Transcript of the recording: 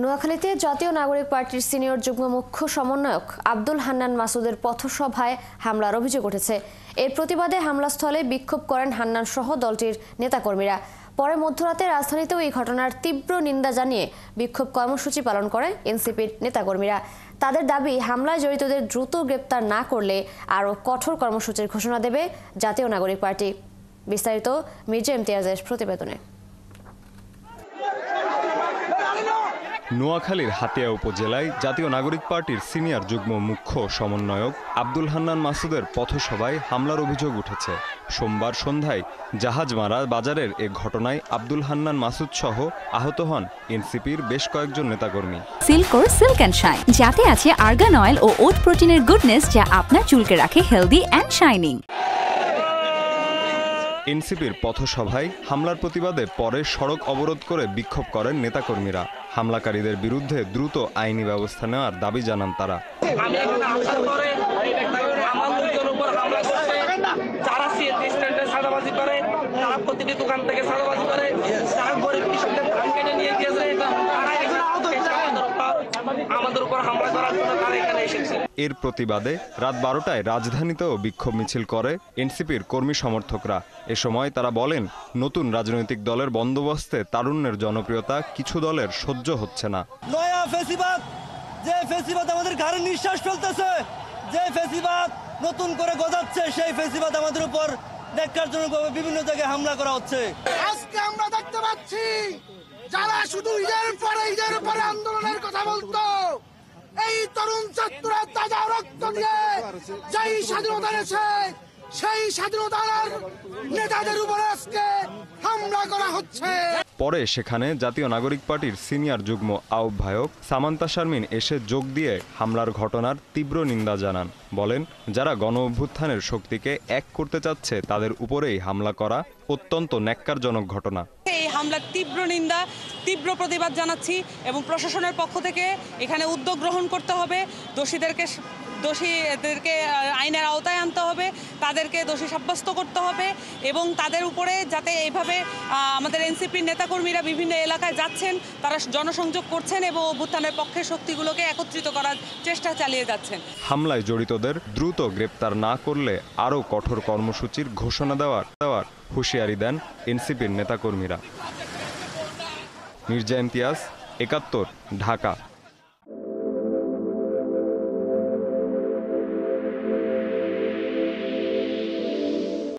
নোয়াখালীতে জাতীয় নাগরিক পার্টির সিনিয়র যুগ্ম মুখ্য সমন্বয়ক আব্দুল হান্নান মাসুদের পথসভায় হামলার অভিযোগ উঠেছে। এর প্রতিবাদে হামলাস্থলে বিক্ষোভ করেন হান্নান সহ দলটির নেতাকর্মীরা। পরে মধ্যরাতে রাজধানীতেও এই ঘটনার তীব্র নিন্দা জানিয়ে বিক্ষোভ কর্মসূচি পালন করে এনসিপির নেতাকর্মীরা। তাদের দাবি, হামলায় জড়িতদের দ্রুত গ্রেপ্তার না করলে আরও কঠোর কর্মসূচির ঘোষণা দেবে জাতীয় নাগরিক পার্টি। বিস্তারিত মির্জা ইমতিয়াজের প্রতিবেদনে। নোয়াখালীর হাতিয়া উপজেলায় জাতীয় নাগরিক পার্টির সিনিয়র যুগ্ম মুখ্য সমন্বয়ক আব্দুল হান্নান মাসুদের পথসভায় হামলার অভিযোগ উঠেছে। সোমবার সন্ধ্যায় জাহাজমারা বাজারের এ ঘটনায় আব্দুল হান্নান মাসুদ সহ আহত হন এনসিপির বেশ কয়েকজন নেতাকর্মী। সিল্কোর সিল্ক অ্যান্ড শাইন, যাতে আছে আর্গান অয়েল ও ওট প্রোটিনের গুডনেস, যা আপনার চুলকে রাখে হেলদি অ্যান্ড শাইনিং। এনসিপির পথসভায় হামলার প্রতিবাদে পরে সড়ক অবরোধ করে বিক্ষোভ করেন নেতাকর্মীরা। হামলাকারীদের বিরুদ্ধে দ্রুত আইনি ব্যবস্থা নেওয়ার দাবি জানান তারা। এর প্রতিবাদে রাত 12টায় রাজধানীতেও বিক্ষোভ মিছিল করে এনসিপির কর্মী সমর্থকরা। এ সময় তারা বলেন, নতুন রাজনৈতিক দলের বন্দোবস্তে তারুণ্যের জনপ্রিয়তা কিছু দলের সহ্য হচ্ছে না। নয়া ফেসিবাদ, যে ফেসিবাদ আমাদের ঘাড়ে নিঃশ্বাস ফেলতেছে, যে ফেসিবাদ নতুন করে গজাচ্ছে, সেই ফেসিবাদ আমাদের উপর ন্যাক্কারজনকভাবে বিভিন্ন জায়গায় হামলা করা হচ্ছে। আজকে আমরা দেখতে পাচ্ছি, যারা শুধু ঈদের পরে আন্দোলনের কথা বলতো, এই তরুণ ছাত্ররা তাজা রক্ত দিয়ে যেই স্বাধীনতা এনেছে, সেই স্বাধীনতার নেতাদের উপর আজকে হামলা করা হচ্ছে। পরে সেখানে জাতীয় নাগরিক পার্টির সিনিয়র যুগ্ম আহ্বায়ক সামান্তা শারমিন এসে যোগ দিয়ে হামলার ঘটনার তীব্র নিন্দা জানান। বলেন, যারা গণ অভ্যুত্থানের শক্তিকে এক করতে চাচ্ছে তাদের উপরেই হামলা করা অত্যন্ত ন্যাক্কারজনক ঘটনা। এই হামলার তীব্র নিন্দা, তীব্র প্রতিবাদ জানাচ্ছি এবং প্রশাসনের পক্ষ থেকে এখানে উদ্যোগ গ্রহণ করতে হবে। দোষীদেরকে আইনের আওতায় আনতে হবে, তাদেরকে দোষী সাব্যস্ত করতে হবে এবং তাদের উপরে যাতে এইভাবে আমাদের এনসিপির নেতাকর্মীরা বিভিন্ন এলাকায় যাচ্ছেন, তারা জনসংযোগ করছেন এবং অভ্যুত্থানের পক্ষের শক্তিগুলোকে একত্রিত করার চেষ্টা চালিয়ে যাচ্ছেন। হামলায় জড়িতদের দ্রুত গ্রেপ্তার না করলে আরও কঠোর কর্মসূচির ঘোষণা দেওয়ার হুঁশিয়ারি দেন এনসিপির নেতাকর্মীরা। মির্জা ইমতিয়াজ, ৭১, ঢাকা।